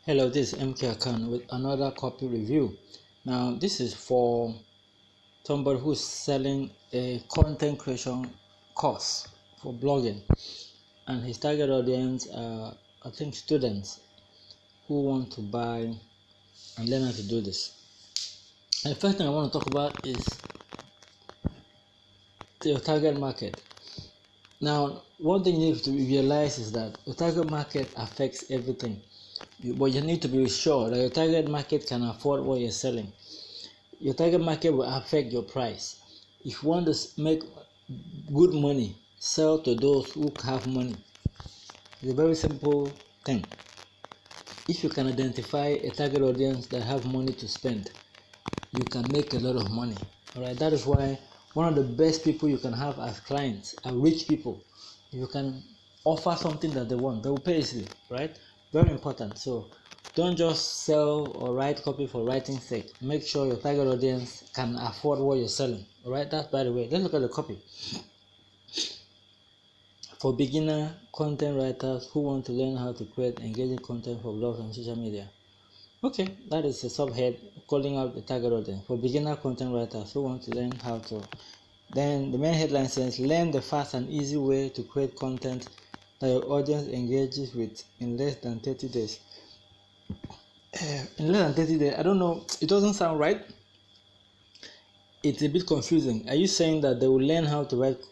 Hello, this is MK Akan with another copy review. Now, this is for somebody who's selling a content creation course for blogging, and his target audience are, I think, students who want to buy and learn how to do this. And the first thing I want to talk about is your target market. Now, one thing you need to realize is that your target market affects everything. But you need to be sure that your target market can afford what you're selling. Your target market will affect your price. If you want to make good money, sell to those who have money. It's a very simple thing. If you can identify a target audience that have money to spend, you can make a lot of money. Alright, that is why one of the best people you can have as clients are rich people. You can offer something that they want, they will pay easily, right? Very important. So don't just sell or write copy for writing's sake. Make sure your target audience can afford what you're selling. Alright, that's by the way. Let's look at the copy. For beginner content writers who want to learn how to create engaging content for blogs and social media. Okay, that is a subhead calling out the target audience. For beginner content writers who want to learn how to. Then the main headline says, learn the fast and easy way to create content that your audience engages with in less than 30 days. In less than 30 days, I don't know, it doesn't sound right. It's a bit confusing. Are you saying that they will learn how to write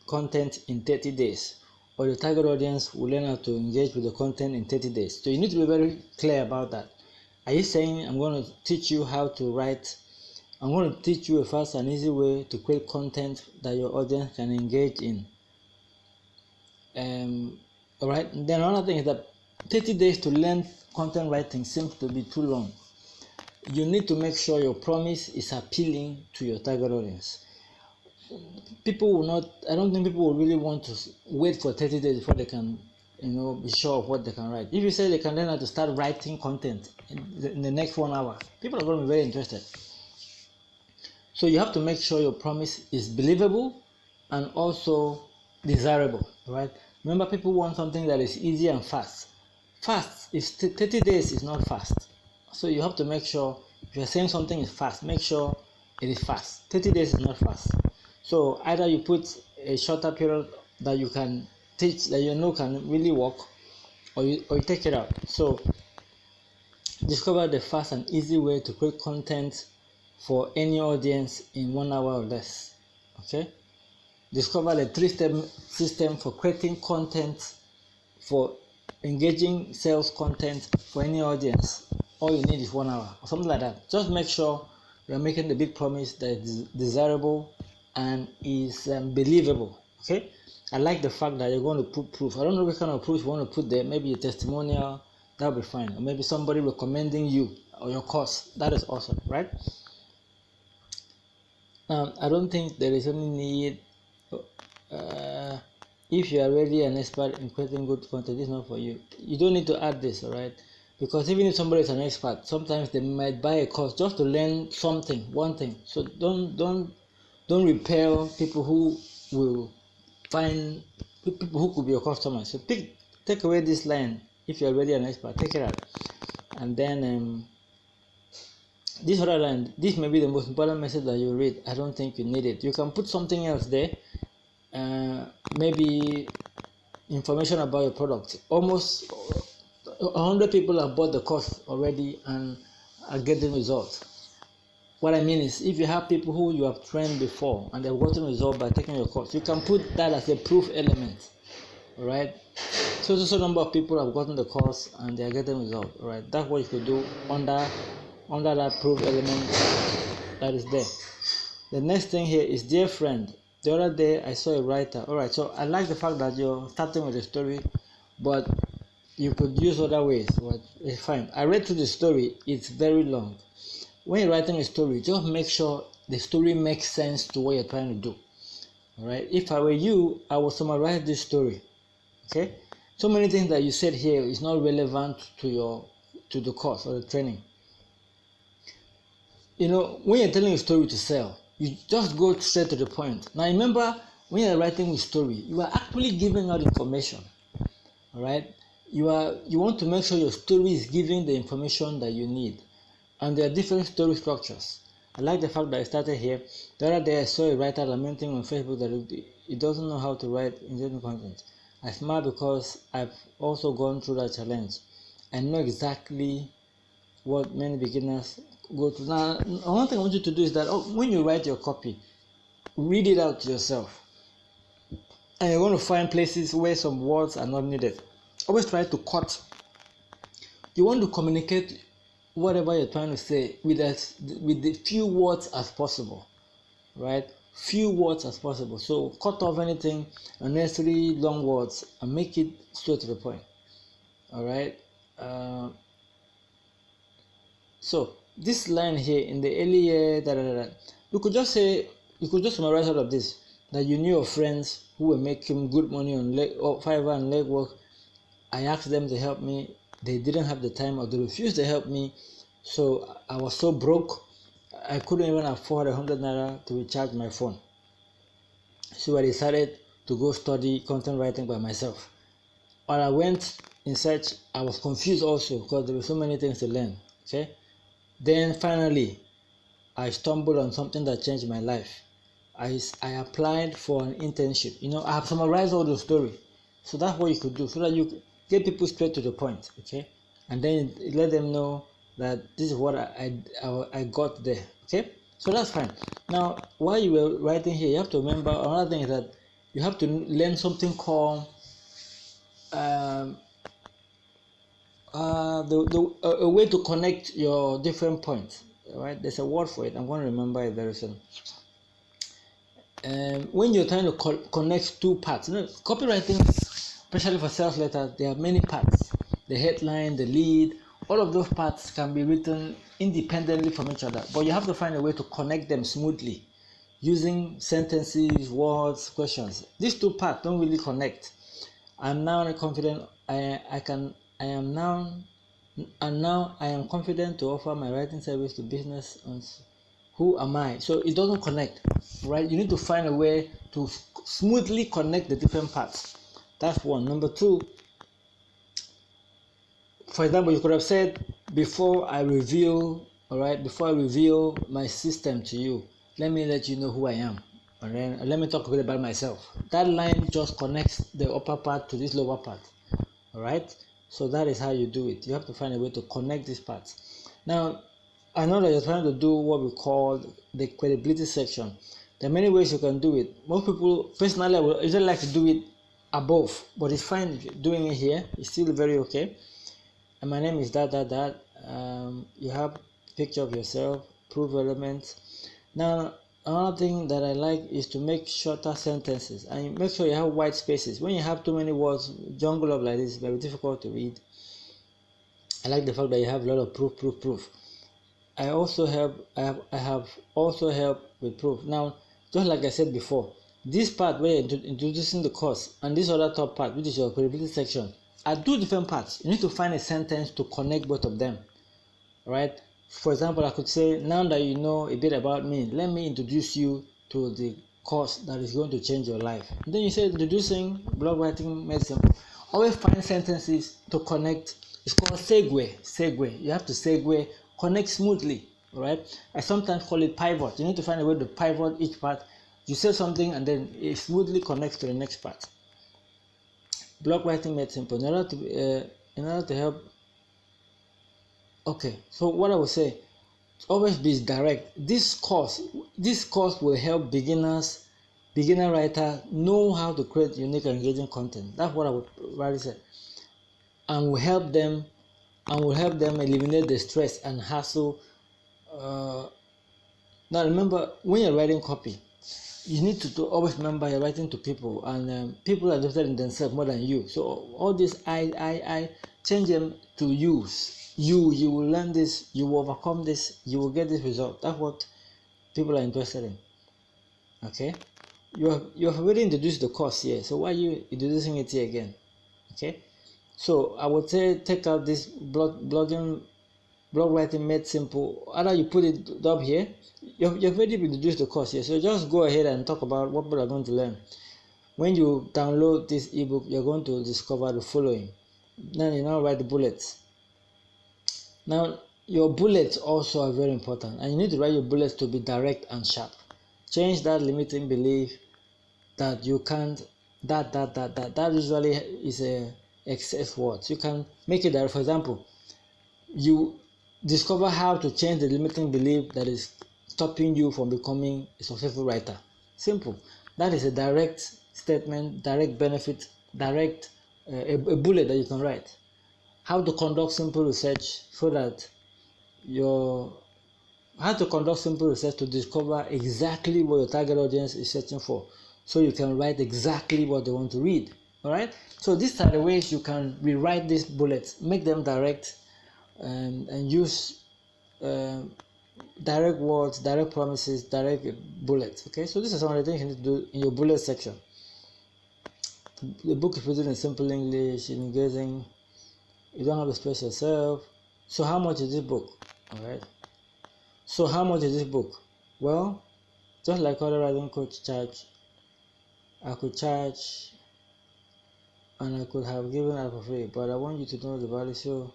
content in 30 days? Or the target audience will learn how to engage with the content in 30 days? So you need to be very clear about that. Are you saying I'm going to teach you how to write? I'm going to teach you a fast and easy way to create content that your audience can engage in. Alright, then another thing is that 30 days to learn content writing seems to be too long. You need to make sure your promise is appealing to your target audience. People will not, I don't think people will really want to wait for 30 days before they can, be sure of what they can write. If you say they can learn how to start writing content in the next 1 hour, people are going to be very interested. So you have to make sure your promise is believable and also desirable, right? Remember, people want something that is easy and fast. Fast is 30 days is not fast. So you have to make sure if you're saying something is fast, make sure it is fast. 30 days is not fast. So either you put a shorter period that you can teach, that you know can really work, or you take it out. So discover the fast and easy way to create content for any audience in 1 hour or less. Okay? Discover the 3-step system for creating content for engaging sales content for any audience. All you need is 1 hour or something like that. Just make sure you're making the big promise that is desirable and is believable. Okay, I like the fact that you're going to put proof. I don't know what kind of proof you want to put there. Maybe a testimonial, that'll be fine, or maybe somebody recommending you or your course. That is awesome, right? I don't think there is any need. If you are already an expert in creating good content, it's not for you. You don't need to add this, all right? Because even if somebody is an expert, sometimes they might buy a course just to learn something, one thing. So don't repel people who will find people who could be your customers. So take away this line. If you're already an expert, take it out. And then this other line, this may be the most important message that you read. I don't think you need it. You can put something else there. Maybe information about your product. Almost 100 people have bought the course already and are getting results. What I mean is, if you have people who you have trained before and they've gotten results by taking your course, you can put that as a proof element. Alright? So number of people have gotten the course and they are getting results. Alright? That's what you could do under that proof element that is there. The next thing here is, dear friend, the other day I saw a writer. Alright, so I like the fact that you're starting with a story, but you could use other ways. But it's fine. I read through the story, it's very long. When you're writing a story, just make sure the story makes sense to what you're trying to do. Alright, if I were you, I would summarize this story. Okay, so many things that you said here is not relevant to the course or the training. When you're telling a story to sell, you just go straight to the point. Now remember, when you're writing a story, you are actually giving out information. Alright, you want to make sure your story is giving the information that you need, and there are different story structures. I like the fact that I started here. The other day I saw a writer lamenting on Facebook that he doesn't know how to write engaging content. I smile because I've also gone through that challenge. I know exactly what many beginners go through. Now, one thing I want you to do is that when you write your copy, read it out to yourself. And you're going to find places where some words are not needed. Always try to cut. You want to communicate whatever you're trying to say with the few words as possible, right? Few words as possible. So cut off anything unnecessary long words and make it straight to the point. All right. So this line here in the early year, you could just summarize out of this that you knew your friends who were making good money on Fiverr and legwork. I asked them to help me. They didn't have the time, or they refused to help me. So I was so broke, I couldn't even afford 100 naira to recharge my phone. So I decided to go study content writing by myself. While I went in search, I was confused also because there were so many things to learn. Okay. Then finally, I stumbled on something that changed my life. I applied for an internship. I have summarized all the story. So that's what you could do, so that you get people straight to the point, okay? And then let them know that this is what I got there, okay? So that's fine. Now, while you were writing here, you have to remember another thing is that you have to learn something called a way to connect your different points, right? There's a word for it. I'm going to remember it very soon. When you're trying to connect two parts, copywriting, especially for sales letters, there are many parts. The headline, the lead, all of those parts can be written independently from each other, but you have to find a way to connect them smoothly using sentences, words, questions. These two parts don't really connect. I'm now confident I am confident to offer my writing service to business owners. Who am I? So it doesn't connect, right? You need to find a way to smoothly connect the different parts. That's one. Number two, for example, you could have said, before I reveal my system to you, let me let you know who I am. And then let me talk a bit about myself. That line just connects the upper part to this lower part. All right. So that is how you do it. You have to find a way to connect these parts. Now, I know that you're trying to do what we call the credibility section. There are many ways you can do it. Most people, personally, I would usually like to do it above, but it's fine if you're doing it here. It's still very okay. And my name is that. You have a picture of yourself, proof elements. Now, another thing that I like is to make shorter sentences and make sure you have white spaces. When you have too many words jumbled up like this, it's very difficult to read. I like the fact that you have a lot of proof. I have also helped with proof. Now, just like I said before, this part where you're introducing the course and this other top part, which is your credibility section, are two different parts. You need to find a sentence to connect both of them, right? For example, I could say, now that you know a bit about me, let me introduce you to the course that is going to change your life. And then you say, introducing blog writing made simple. Always find sentences to connect. It's called segue. You have to segue, connect smoothly, right? I sometimes call it pivot. You need to find a way to pivot each part. You say something and then it smoothly connects to the next part. Blog writing made simple. In order to help. Okay, so what I would say, always be direct. This course will help beginner writer know how to create unique and engaging content. That's what I would rather say, and will help them eliminate the stress and hassle. Now remember, when you're writing copy, you need to always remember you're writing to people, and people are interested in themselves more than you. So all this I change them to use. You will learn this, you will overcome this, you will get this result. That's what people are interested in. Okay, you have already introduced the course here, so why are you introducing it here again? Okay, so I would say take out this blog writing made simple. Either you put it up here. You've already introduced the course here, so just go ahead and talk about what people are going to learn. When you download this ebook, you're going to discover the following. Then you now write the bullets. Now your bullets also are very important, and you need to write your bullets to be direct and sharp. Change that limiting belief that you can't, that usually is a excess words. You can make it direct. For example, you discover how to change the limiting belief that is stopping you from becoming a successful writer. Simple. That is a direct statement, direct benefit, direct a bullet that you can write. How to conduct simple research so that your how to conduct simple research to discover exactly what your target audience is searching for, so you can write exactly what they want to read. All right. So these are the ways you can rewrite these bullets, make them direct, and use direct words, direct promises, direct bullets. Okay. So this is some of the things you need to do in your bullet section. The book is written in simple English, engaging. You don't have to express yourself. So how much is this book? All right. So how much is this book? Well, just like other writing coach charge, I could charge and I could have given it for free, but I want you to know the value. So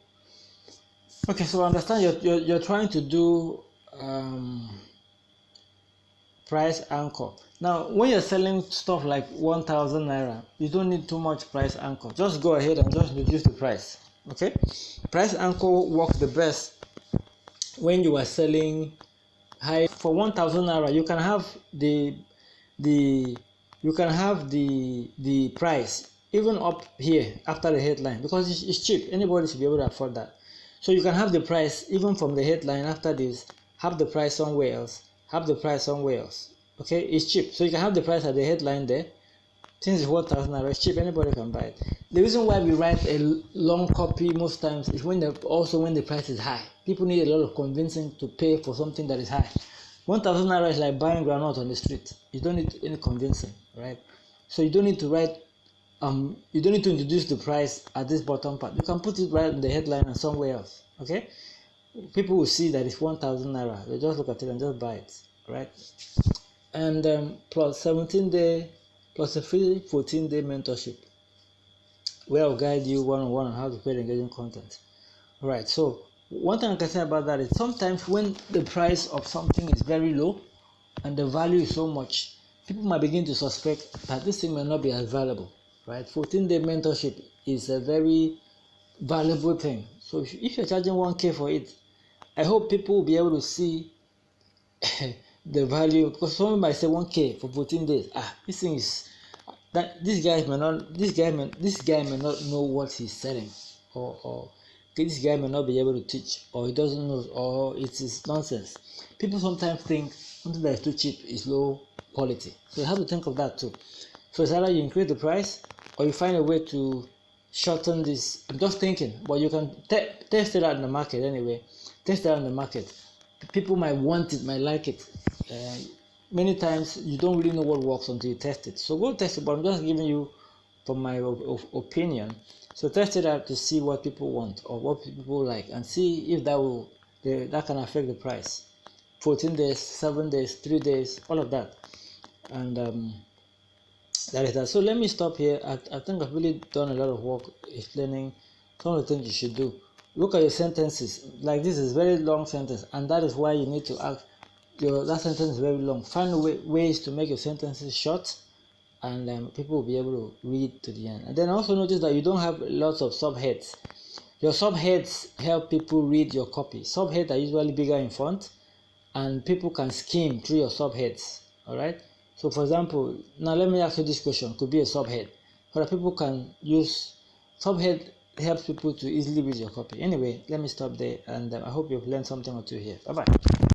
okay, so I understand you're trying to do price anchor. Now when you're selling stuff like 1,000 naira, you don't need too much price anchor. Just go ahead and just reduce the price. Okay, price anchor works the best when you are selling high. For 1,000 naira, you can have the price even up here after the headline, because it's cheap. Anybody should be able to afford that. So you can have the price even from the headline after this, have the price somewhere else, have the price somewhere else. Okay, it's cheap. So you can have the price at the headline there. Since it's 1,000 naira, it's cheap. Anybody can buy it. The reason why we write a long copy most times is when the price is high. People need a lot of convincing to pay for something that is high. 1,000 naira is like buying groundnut on the street. You don't need any convincing, right? So you don't need to write. You don't need to introduce the price at this bottom part. You can put it right in the headline and somewhere else. Okay, people will see that it's 1,000 naira. They just look at it and just buy it, right? And plus 17-day, plus a free 14-day mentorship, where I'll guide you one-on-one on how to create engaging content. All right. So one thing I can say about that is sometimes when the price of something is very low and the value is so much, people might begin to suspect that this thing may not be as valuable, right? 14-day mentorship is a very valuable thing. So if you're charging 1K for it, I hope people will be able to see the value, because someone might say 1K for 14 days. This thing is that this guy may not know what he's selling, or this guy may not be able to teach, or he doesn't know, or it is nonsense. People sometimes think something that is too cheap is low quality. So you have to think of that too. So it's either you increase the price or you find a way to shorten this. I'm just thinking, but you can test it out in the market anyway. Test it out in the market. People might want it, might like it. Many times you don't really know what works until you test it. So go test it, but I'm just giving you from my opinion. So test it out to see what people want or what people like, and see if that can affect the price. 14 days, 7 days, 3 days, all of that. And that is that. So let me stop here. I think I've really done a lot of work explaining some of the things you should do. Look at your sentences. Like this is very long sentence, and that is why you need to act. That sentence is very long. Find ways to make your sentences short, and people will be able to read to the end. And then also notice that you don't have lots of subheads. Your subheads help people read your copy. Subheads are usually bigger in font, and people can skim through your subheads. All right. So, for example, now let me ask you this question. Could be a subhead, so that people can use subhead. Helps people to easily read your copy. Anyway, let me stop there, and I hope you've learned something or two here. Bye bye.